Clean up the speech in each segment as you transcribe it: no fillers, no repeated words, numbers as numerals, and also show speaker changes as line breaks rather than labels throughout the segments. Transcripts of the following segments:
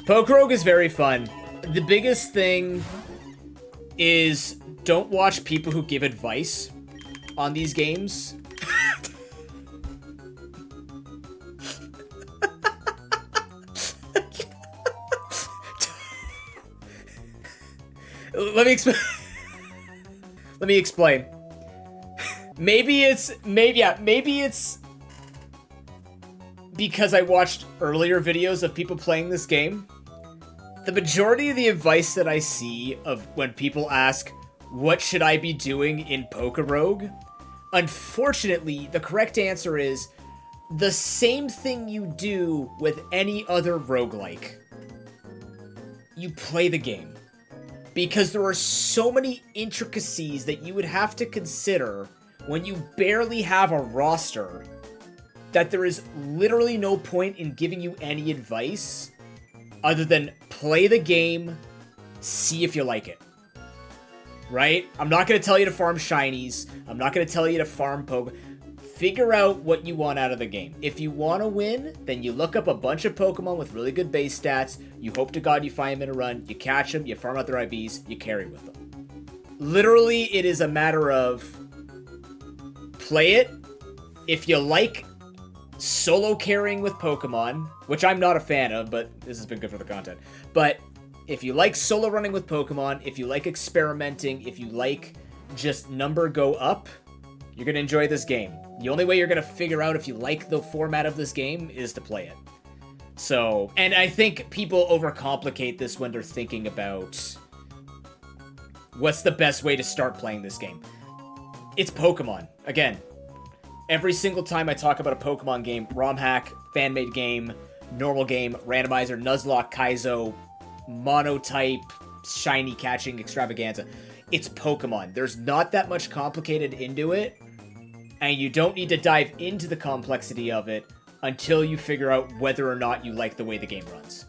PokeRogue is very fun. The biggest thing is don't watch people who give advice on these games. Let me explain. Maybe it's because I watched earlier videos of people playing this game. The majority of the advice that I see of when people ask, what should I be doing in PokeRogue? Unfortunately, the correct answer is the same thing you do with any other roguelike. You play the game. Because there are so many intricacies that you would have to consider when you barely have a roster that there is literally no point in giving you any advice other than play the game, see if you like it. Right? I'm not going to tell you to farm shinies. I'm not going to tell you to farm Poke. Figure out what you want out of the game. If you want to win, then you look up a bunch of Pokemon with really good base stats. You hope to God you find them in a run. You catch them, you farm out their IVs, you carry with them. Literally, it is a matter of play it. If you like solo carrying with Pokemon, which I'm not a fan of, but this has been good for the content. But if you like solo running with Pokemon, if you like experimenting, if you like just number go up, you're going to enjoy this game. The only way you're going to figure out if you like the format of this game is to play it. So, and I think people overcomplicate this when they're thinking about what's the best way to start playing this game. It's Pokemon. Again, every single time I talk about a Pokemon game, ROM hack, fan-made game, normal game, randomizer, nuzlocke, Kaizo, monotype, shiny catching extravaganza, it's Pokemon. There's not that much complicated into it. And you don't need to dive into the complexity of it until you figure out whether or not you like the way the game runs.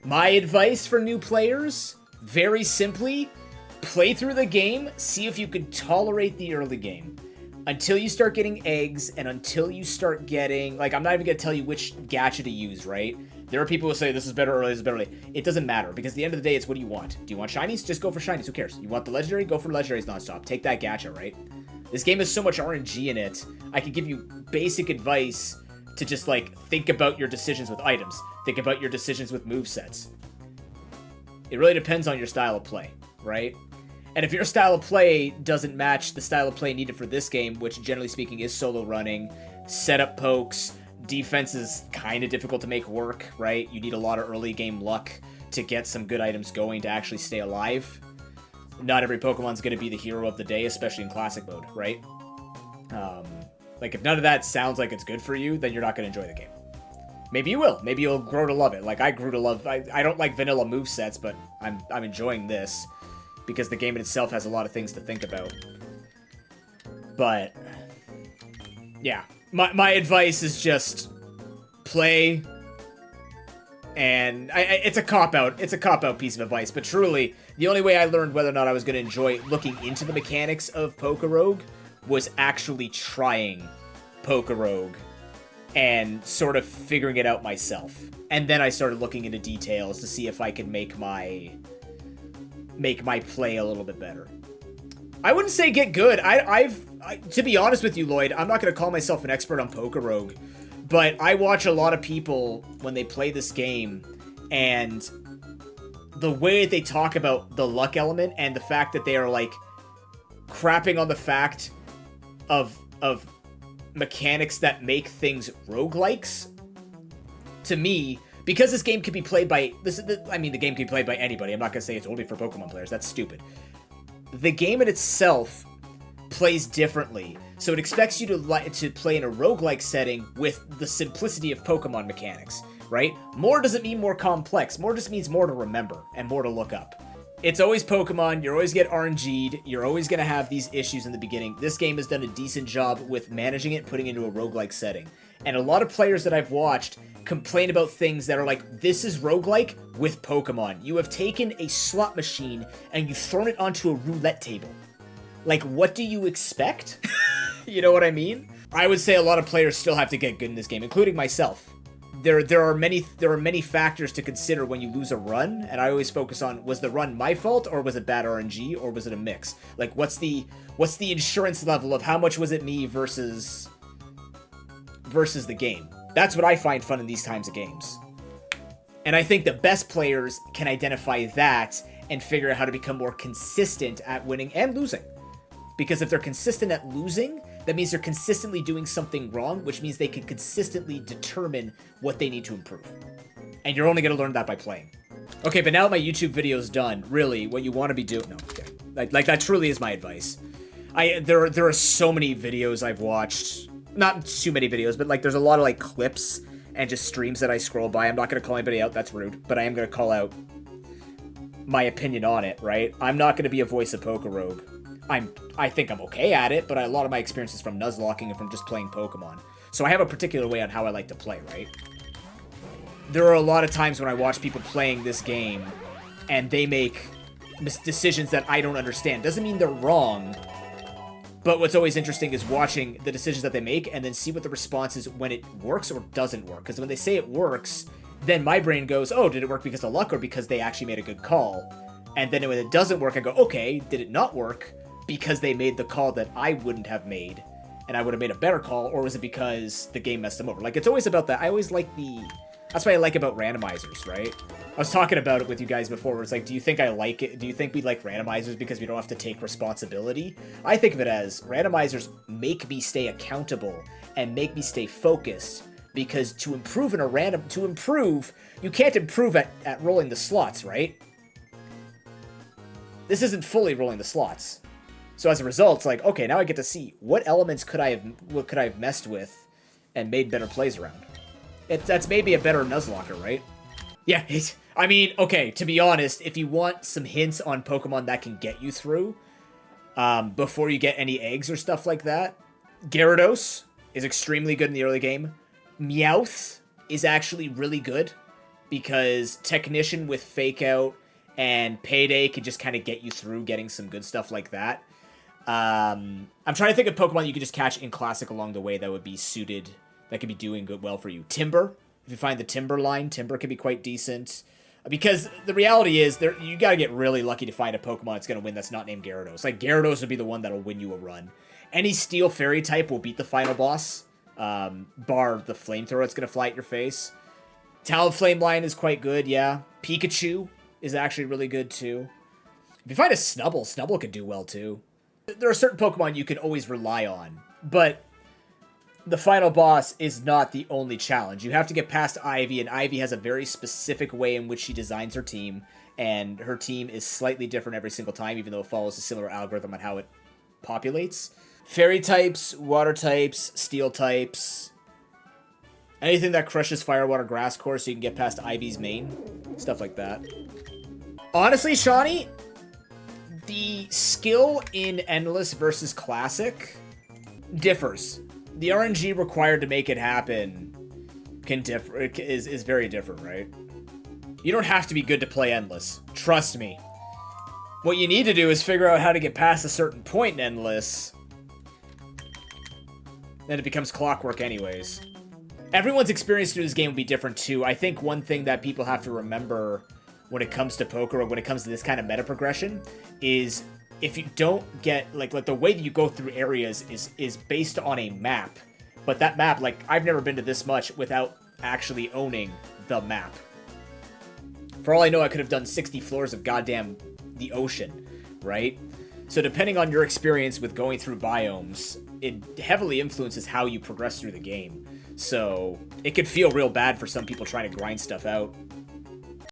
My advice for new players, very simply, play through the game, see if you can tolerate the early game. Until you start getting eggs, and until you start getting... Like, I'm not even going to tell you which gacha to use, right? There are people who say, this is better early, this is better late. It doesn't matter, because at the end of the day, it's what do you want? Do you want shinies? Just go for shinies, who cares? You want the legendary? Go for legendaries nonstop. Take that gacha, right? This game has so much RNG in it, I could give you basic advice to just, like, think about your decisions with items. Think about your decisions with movesets. It really depends on your style of play, right? And if your style of play doesn't match the style of play needed for this game, which generally speaking is solo running, setup pokes, defense is kind of difficult to make work, right? You need a lot of early game luck to get some good items going to actually stay alive. Not every Pokemon's going to be the hero of the day, especially in classic mode, right? Like, if none of that sounds like it's good for you, then you're not going to enjoy the game. Maybe you will. Maybe you'll grow to love it. Like, I grew to love... I don't like vanilla movesets, but I'm enjoying this because the game in itself has a lot of things to think about. But, yeah. My advice is just play... And it's a cop-out. It's a cop-out piece of advice. But truly, the only way I learned whether or not I was going to enjoy looking into the mechanics of PokeRogue was actually trying PokeRogue and sort of figuring it out myself. And then I started looking into details to see if I could make my play a little bit better. I wouldn't say get good. To be honest with you, Lloyd, I'm not going to call myself an expert on PokeRogue. But I watch a lot of people when they play this game, and the way they talk about the luck element and the fact that they are, like, crapping on the fact of mechanics that make things roguelikes, to me, because this game can be played by... the game can be played by anybody. I'm not going to say it's only for Pokemon players. That's stupid. The game in itself plays differently. So it expects you to play in a roguelike setting with the simplicity of Pokemon mechanics, right? More doesn't mean more complex. More just means more to remember and more to look up. It's always Pokemon. You're always get RNG'd. You're always going to have these issues in the beginning. This game has done a decent job with managing it, putting it into a roguelike setting. And a lot of players that I've watched complain about things that are like, this is roguelike with Pokemon. You have taken a slot machine and you've thrown it onto a roulette table. Like, what do you expect? You know what I mean? I would say a lot of players still have to get good in this game, including myself. there are many factors to consider when you lose a run, and I always focus on, was the run my fault, or was it bad RNG, or was it a mix? Like, what's the insurance level of how much was it me versus the game? That's what I find fun in these times of games. And I think the best players can identify that and figure out how to become more consistent at winning and losing. Because if they're consistent at losing, that means they're consistently doing something wrong, which means they can consistently determine what they need to improve. And you're only going to learn that by playing. Okay, but now that my YouTube video is done, really, what you want to be doing... No, okay. Like that truly is my advice. There are so many videos I've watched. Not too many videos, but like there's a lot of like clips and just streams that I scroll by. I'm not going to call anybody out, that's rude. But I am going to call out my opinion on it, right? I'm not going to be a voice of PokeRogue. I think I'm okay at it, but a lot of my experience is from nuzlocking and from just playing Pokemon. So I have a particular way on how I like to play, right? There are a lot of times when I watch people playing this game and they make decisions that I don't understand. Doesn't mean they're wrong, but what's always interesting is watching the decisions that they make and then see what the response is when it works or doesn't work. Because when they say it works, then my brain goes, oh, did it work because of luck or because they actually made a good call? And then when it doesn't work, I go, okay, did it not work because they made the call that I wouldn't have made and I would have made a better call, or was it because the game messed them over? Like, it's always about that. I always like that's what I like about randomizers, right? I was talking about it with you guys before, where it's like, do you think I like it? Do you think we like randomizers because we don't have to take responsibility? I think of it as randomizers make me stay accountable and make me stay focused, because to improve you can't improve at rolling the slots, right? This isn't fully rolling the slots. So as a result, it's like, okay, now I get to see what elements could I have messed with and made better plays around. That's maybe a better nuzlocker, right? Yeah, I mean, okay, to be honest, if you want some hints on Pokemon that can get you through, before you get any eggs or stuff like that, Gyarados is extremely good in the early game. Meowth is actually really good, because Technician with Fake Out and Payday can just kind of get you through getting some good stuff like that. I'm trying to think of Pokemon you could just catch in Classic along the way that would be suited, that could be doing good well for you. Timber, if you find the Timber line, Timber can be quite decent. Because the reality is, you gotta get really lucky to find a Pokemon that's gonna win that's not named Gyarados. Like, Gyarados would be the one that'll win you a run. Any Steel Fairy type will beat the final boss, bar the Flamethrower that's gonna fly at your face. Talonflame line is quite good, yeah. Pikachu is actually really good, too. If you find a Snubbull, Snubbull can do well, too. There are certain Pokemon you can always rely on, but the final boss is not the only challenge. You have to get past Ivy, and Ivy has a very specific way in which she designs her team, and her team is slightly different every single time, even though it follows a similar algorithm on how it populates. Fairy types, water types, steel types, anything that crushes fire, water, grass core so you can get past Ivy's main, stuff like that. Honestly, Shawnee, the skill in Endless versus Classic differs. The RNG required to make it happen is very different, right? You don't have to be good to play Endless. Trust me. What you need to do is figure out how to get past a certain point in Endless, then it becomes clockwork anyways. Everyone's experience through this game will be different too. I think one thing that people have to remember when it comes to PokeRogue, when it comes to this kind of meta progression, is if you don't get, like the way that you go through areas is based on a map. But that map, like, I've never been to this much without actually owning the map. For all I know, I could have done 60 floors of goddamn the ocean, right? So depending on your experience with going through biomes, it heavily influences how you progress through the game. So it could feel real bad for some people trying to grind stuff out.